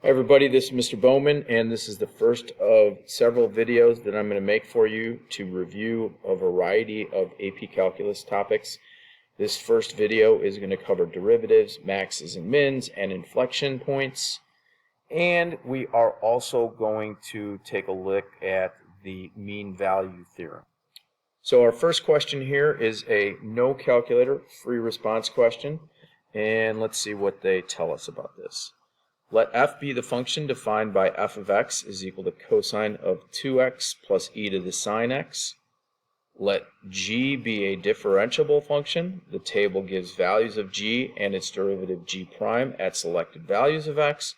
Hi everybody, this is Mr. Bowman, and this is the first of several videos that I'm going to make for you to review a variety of AP Calculus topics. This first video is going to cover derivatives, maxes and mins, and inflection points. And we are also going to take a look at the mean value theorem. So our first question here is a no calculator free response question, and let's see what they tell us about this. Let f be the function defined by f of x is equal to cosine of 2x plus e to the sine x. Let g be a differentiable function. The table gives values of g and its derivative g prime at selected values of x.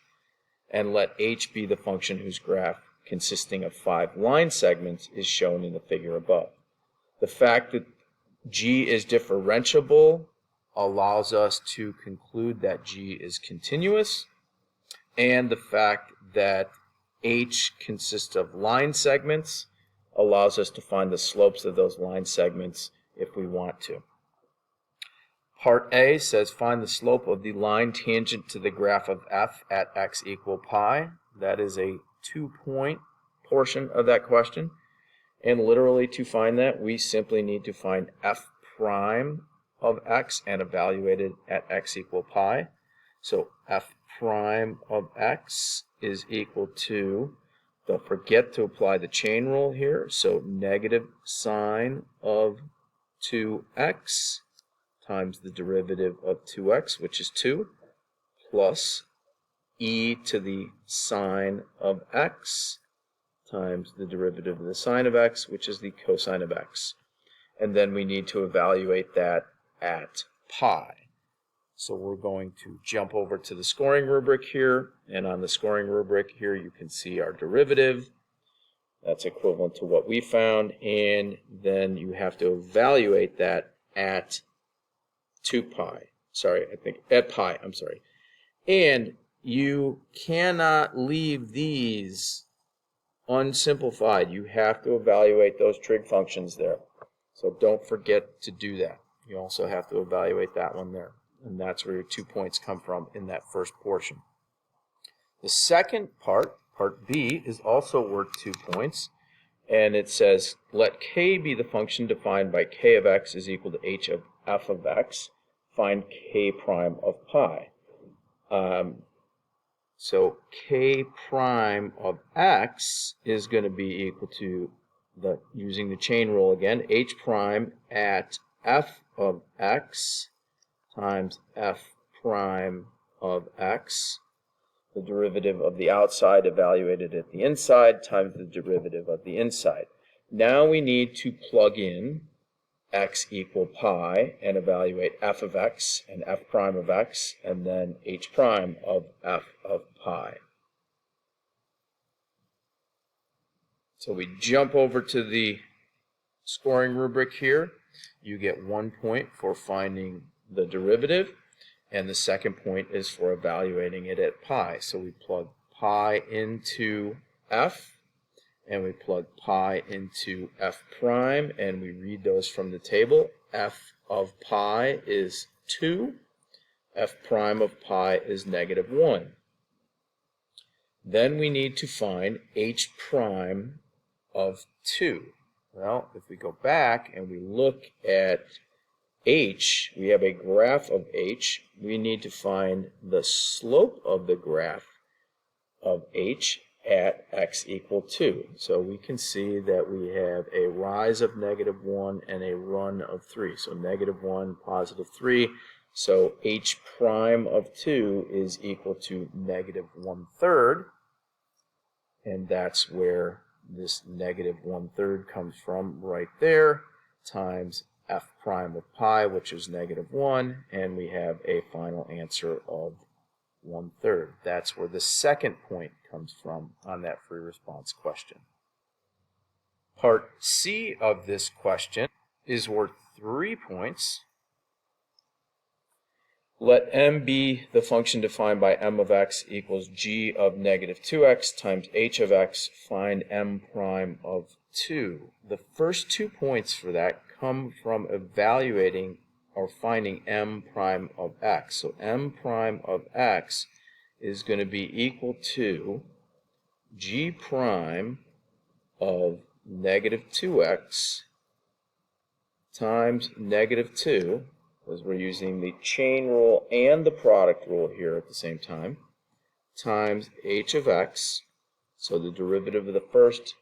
And let h be the function whose graph consisting of 5 line segments is shown in the figure above. The fact that g is differentiable allows us to conclude that g is continuous, and the fact that h consists of line segments allows us to find the slopes of those line segments if we want to. Part A says find the slope of the line tangent to the graph of f at x equal pi. That is a 2-point portion of that question. And literally to find that, we simply need to find f prime of x and evaluate it at x equal pi. So f prime of x is equal to, don't forget to apply the chain rule here, so negative sine of 2x times the derivative of 2x, which is 2, plus e to the sine of x times the derivative of the sine of x, which is the cosine of x. And then we need to evaluate that at pi. So we're going to jump over to the scoring rubric here, and on the scoring rubric here you can see our derivative. That's equivalent to what we found, and then you have to evaluate that at 2 pi. At pi, I'm sorry. And you cannot leave these unsimplified. You have to evaluate those trig functions there. So don't forget to do that. You also have to evaluate that one there. And that's where your 2 points come from in that first portion. The second part, part B, is also worth 2 points. And it says, let k be the function defined by k of x is equal to h of f of x. Find k prime of pi. So k prime of x is going to be equal to, using the chain rule again, h prime at f of x times f prime of x, the derivative of the outside evaluated at the inside, times the derivative of the inside. Now we need to plug in x equal pi and evaluate f of x and f prime of x, and then h prime of f of pi. So we jump over to the scoring rubric here. You get 1 point for finding the derivative, and the second point is for evaluating it at pi. So we plug pi into f, and we plug pi into f prime, and we read those from the table. F of pi is 2, f prime of pi is negative 1. Then we need to find h prime of 2. Well, if we go back and we look at h, we have a graph of h. We need to find the slope of the graph of h at x equal 2. So we can see that we have a rise of negative 1 and a run of 3. So negative 1, positive 3. So h prime of 2 is equal to negative 1/3. And that's where this negative 1/3 comes from right there, times f prime of pi, which is negative 1, and we have a final answer of 1/3. That's where the second point comes from on that free response question. Part C of this question is worth 3 points. Let m be the function defined by m of x equals g of negative 2x times h of x. Find m prime of 2. The first 2 points for that come from evaluating or finding m prime of x. So m prime of x is going to be equal to g prime of negative 2x times negative 2, because we're using the chain rule and the product rule here at the same time, times h of x, so the derivative of the first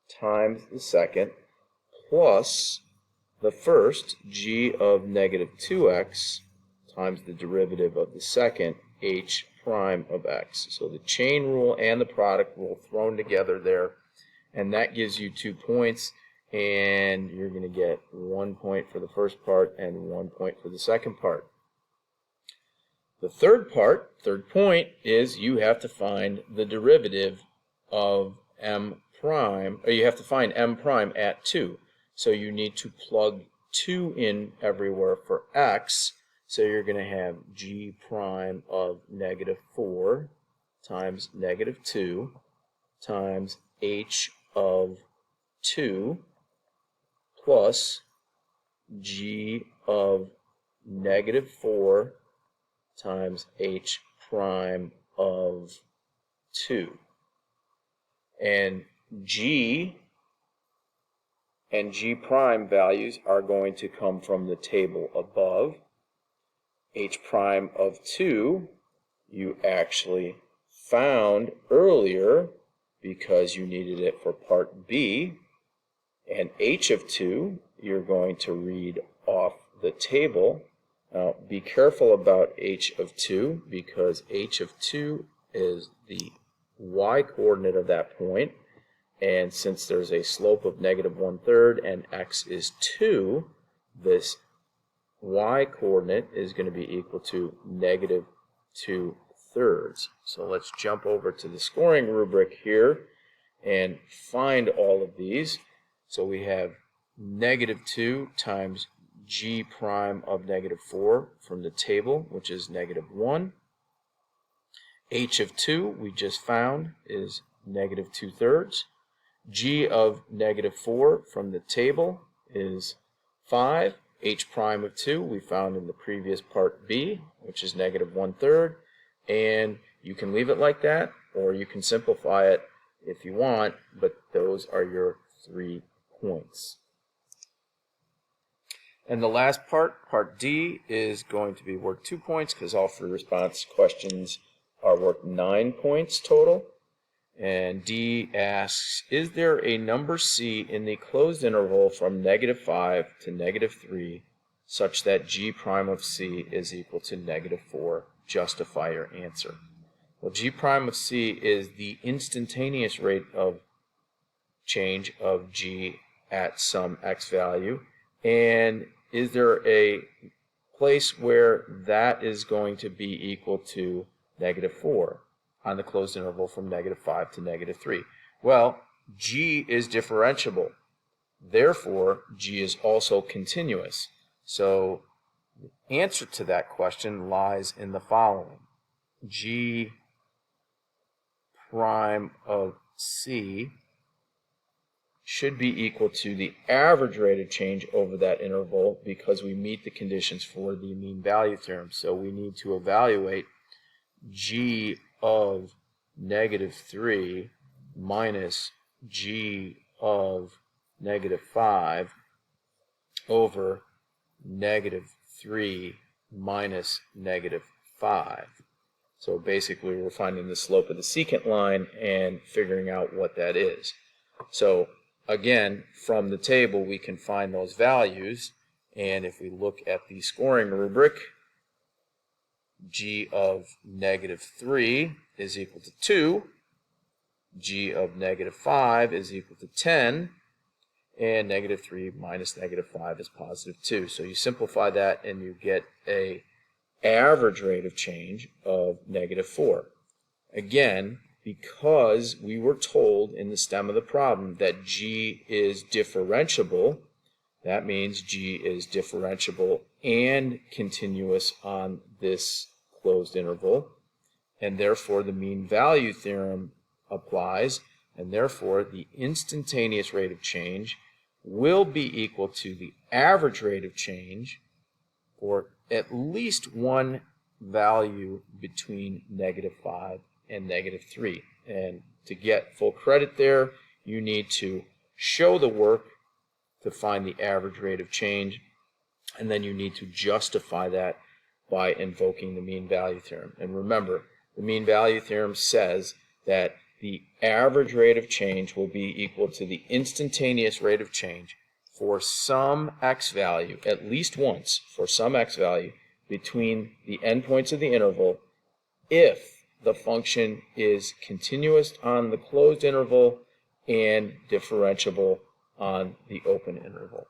times the second, plus the first, g of negative 2x, times the derivative of the second, h prime of x. So the chain rule and the product rule thrown together there, and that gives you 2 points, and you're going to get 1 point for the first part and 1 point for the second part. The third point, is you have to find the derivative of m prime, or you have to find m prime at 2. So you need to plug 2 in everywhere for x. So you're going to have g prime of negative 4 times negative 2 times h of 2 plus g of negative 4 times h prime of 2. And g and g prime values are going to come from the table above. H prime of 2 you actually found earlier because you needed it for part B, and h of 2 you're going to read off the table. Now be careful about h of 2 because h of 2 is the y coordinate of that point, and since there's a slope of negative 1/3 and x is 2, this y coordinate is going to be equal to negative 2/3. So let's jump over to the scoring rubric here and find all of these. So we have negative 2 times g prime of negative 4 from the table, which is negative 1. H of 2 we just found is negative 2/3. G of negative 4 from the table is 5. H prime of 2 we found in the previous part B, which is negative 1/3. And you can leave it like that, or you can simplify it if you want, but those are your 3 points. And the last part, part D, is going to be worth 2 points because all free response questions are worth 9 points total. And D asks, is there a number C in the closed interval from negative 5 to negative 3 such that g prime of C is equal to negative 4? Justify your answer. Well, g prime of C is the instantaneous rate of change of g at some x value. And is there a place where that is going to be equal to negative 4 on the closed interval from negative 5 to negative 3? Well, g is differentiable. Therefore, g is also continuous. So the answer to that question lies in the following. G prime of C should be equal to the average rate of change over that interval because we meet the conditions for the mean value theorem. So we need to evaluate g of negative 3 minus g of negative 5 over negative 3 minus negative 5. So basically we're finding the slope of the secant line and figuring out what that is. So again, from the table we can find those values, and if we look at the scoring rubric, g of negative 3 is equal to 2, g of negative 5 is equal to 10, and negative 3 minus negative 5 is positive 2. So you simplify that and you get a average rate of change of negative 4. Again, because we were told in the stem of the problem that g is differentiable, that means g is differentiable and continuous on this closed interval, and therefore the mean value theorem applies, and therefore the instantaneous rate of change will be equal to the average rate of change for at least one value between -5 and -3. And to get full credit there, you need to show the work to find the average rate of change, and then you need to justify that by invoking the mean value theorem. And remember, the mean value theorem says that the average rate of change will be equal to the instantaneous rate of change for some x value, at least once, for some x value between the endpoints of the interval, if the function is continuous on the closed interval and differentiable on the open interval.